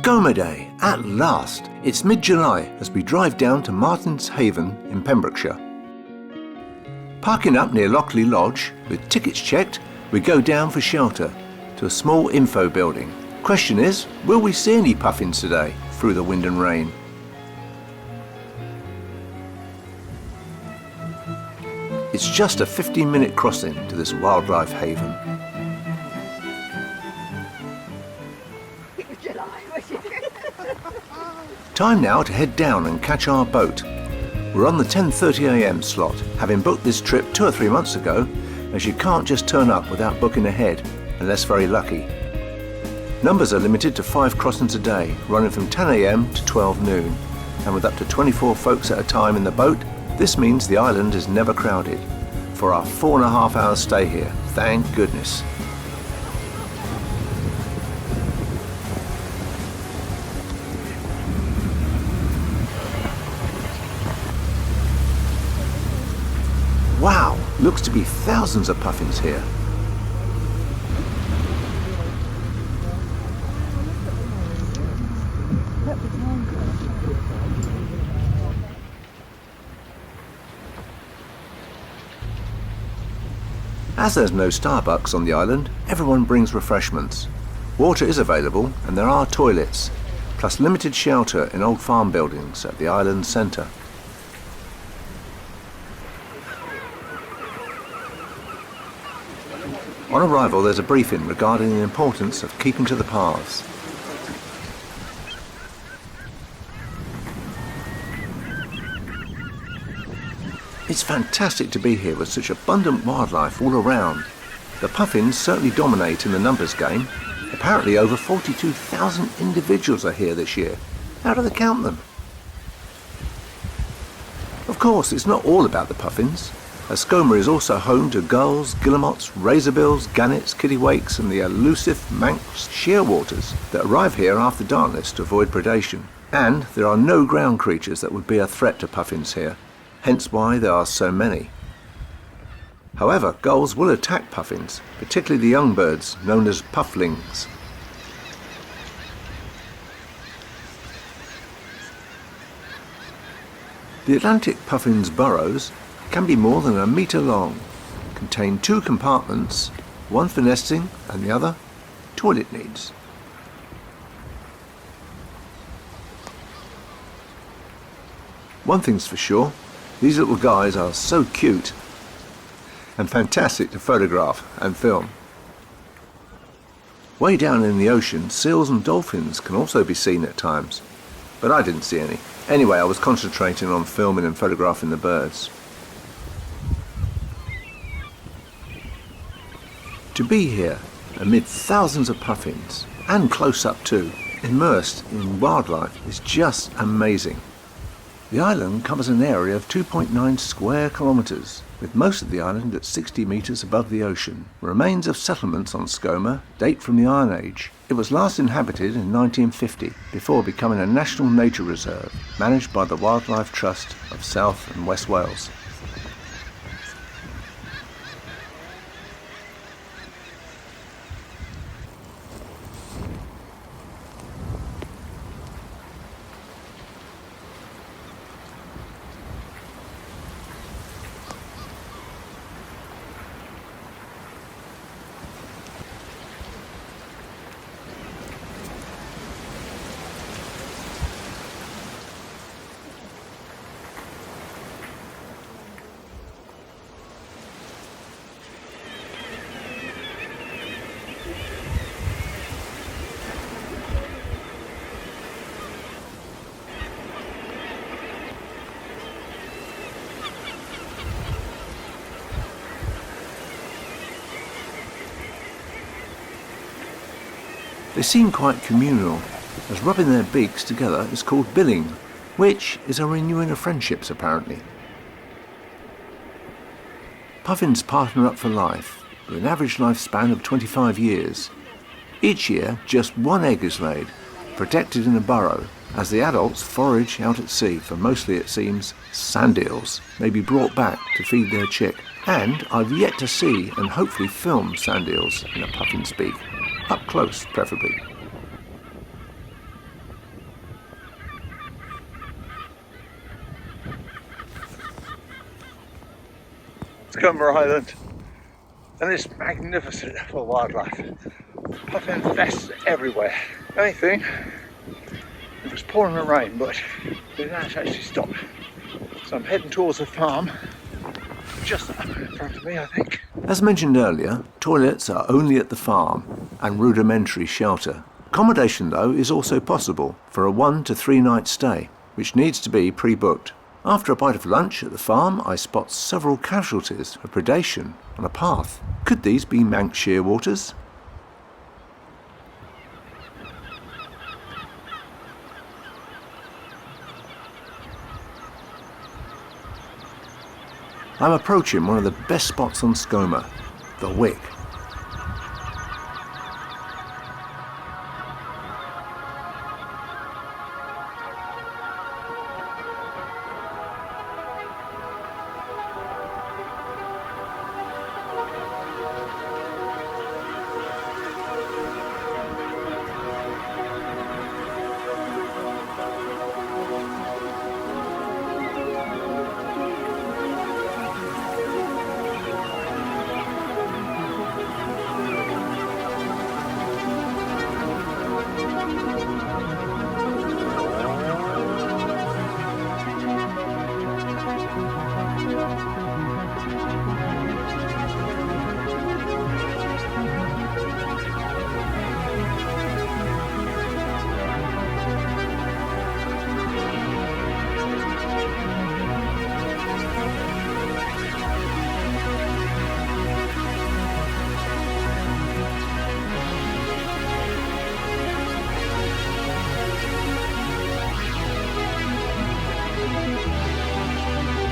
Skomer Day, at last! It's mid-July as we drive down to Martin's Haven in Pembrokeshire. Parking up near Lockley Lodge, with tickets checked, we go down for shelter to a small info building. Question is, will we see any puffins today through the wind and rain? It's just a 15-minute crossing to this wildlife haven. Time now to head down and catch our boat. We're on the 10:30 AM slot, having booked this trip 2 or 3 months ago, as you can't just turn up without booking ahead, unless very lucky. Numbers are limited to 5 crossings a day, running from 10 AM to 12 noon, and with up to 24 folks at a time in the boat, this means the island is never crowded. For our 4.5 hour stay here, thank goodness. Wow, looks to be thousands of puffins here. As there's no Starbucks on the island, everyone brings refreshments. Water is available and there are toilets, plus limited shelter in old farm buildings at the island's centre. On arrival, there's a briefing regarding the importance of keeping to the paths. It's fantastic to be here with such abundant wildlife all around. The puffins certainly dominate in the numbers game. Apparently over 42,000 individuals are here this year. How do they count them? Of course, it's not all about the puffins, as Skomer is also home to gulls, guillemots, razorbills, gannets, kittiwakes and the elusive Manx shearwaters that arrive here after darkness to avoid predation. And there are no ground creatures that would be a threat to puffins here, hence why there are so many. However, gulls will attack puffins, particularly the young birds known as pufflings. The Atlantic puffin's burrows can be more than 1 metre long, contain 2 compartments, one for nesting and the other toilet needs. One thing's for sure, these little guys are so cute and fantastic to photograph and film. Way down in the ocean, seals and dolphins can also be seen at times, but I didn't see any. Anyway, I was concentrating on filming and photographing the birds. To be here amid thousands of puffins, and close up too, immersed in wildlife, is just amazing. The island covers an area of 2.9 square kilometres, with most of the island at 60 metres above the ocean. Remains of settlements on Skomer date from the Iron Age. It was last inhabited in 1950, before becoming a national nature reserve, managed by the Wildlife Trust of South and West Wales. They seem quite communal, as rubbing their beaks together is called billing, which is a renewing of friendships apparently. Puffins partner up for life, with an average lifespan of 25 years. Each year, just 1 egg is laid, protected in a burrow, as the adults forage out at sea for mostly, it seems, sand eels may be brought back to feed their chick. And I've yet to see and hopefully film sand eels in a puffin's beak. Up close, preferably. Skomer Island, and it's magnificent for wildlife. Puffin nests everywhere. Only thing, it was pouring with rain, but it has actually stopped. So I'm heading towards the farm, just up in front of me, I think. As mentioned earlier, toilets are only at the farm and rudimentary shelter. Accommodation, though, is also possible for a 1 to 3 night stay, which needs to be pre-booked. After a bite of lunch at the farm, I spot several casualties of predation on a path. Could these be Manx shearwaters? I'm approaching one of the best spots on Skomer, the Wick.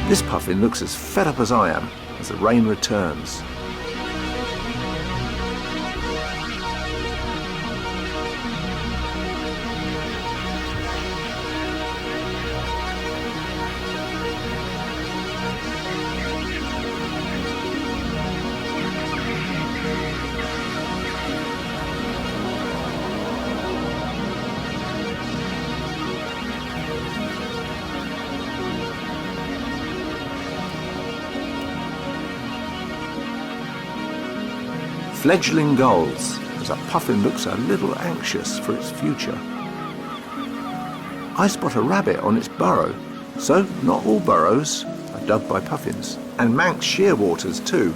This puffin looks as fed up as I am as the rain returns. Fledgling gulls, as a puffin looks a little anxious for its future. I spot a rabbit on its burrow, so not all burrows are dug by puffins, and Manx shearwaters too.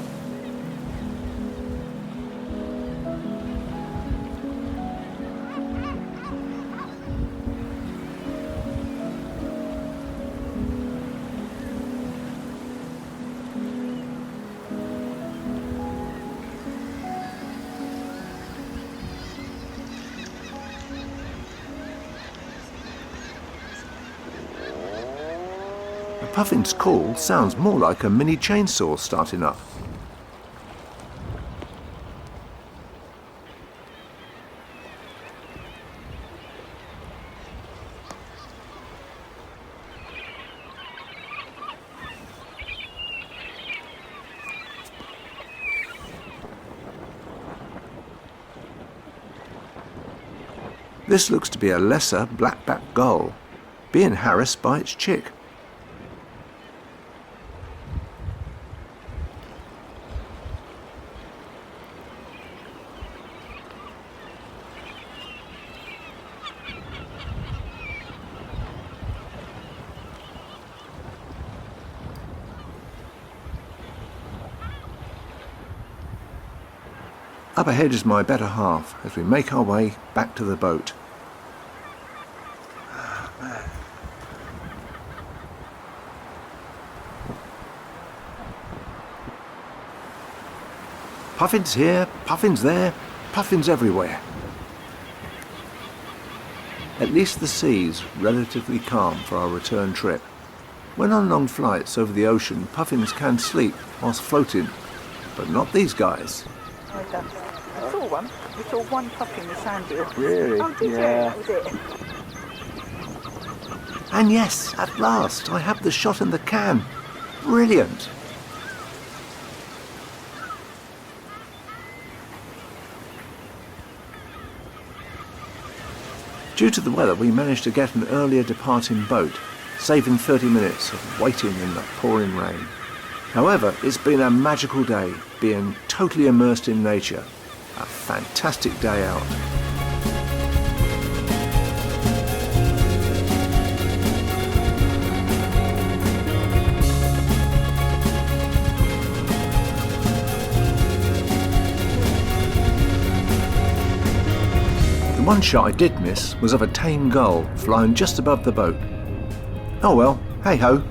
A puffin's call sounds more like a mini chainsaw starting up. This looks to be a lesser black-backed gull, being harassed by its chick. Up ahead is my better half as we make our way back to the boat. Puffins here, puffins there, puffins everywhere. At least the sea's relatively calm for our return trip. When on long flights over the ocean, puffins can sleep whilst floating, but not these guys. I saw one. We saw one puffin in the sand hill. Really? Oh, did you? That was it. And yes, at last, I have the shot in the can. Brilliant. Due to the weather, we managed to get an earlier departing boat, saving 30 minutes of waiting in the pouring rain. However, it's been a magical day, being totally immersed in nature. A fantastic day out. The one shot I did miss was of a tame gull flying just above the boat. Oh well, hey ho.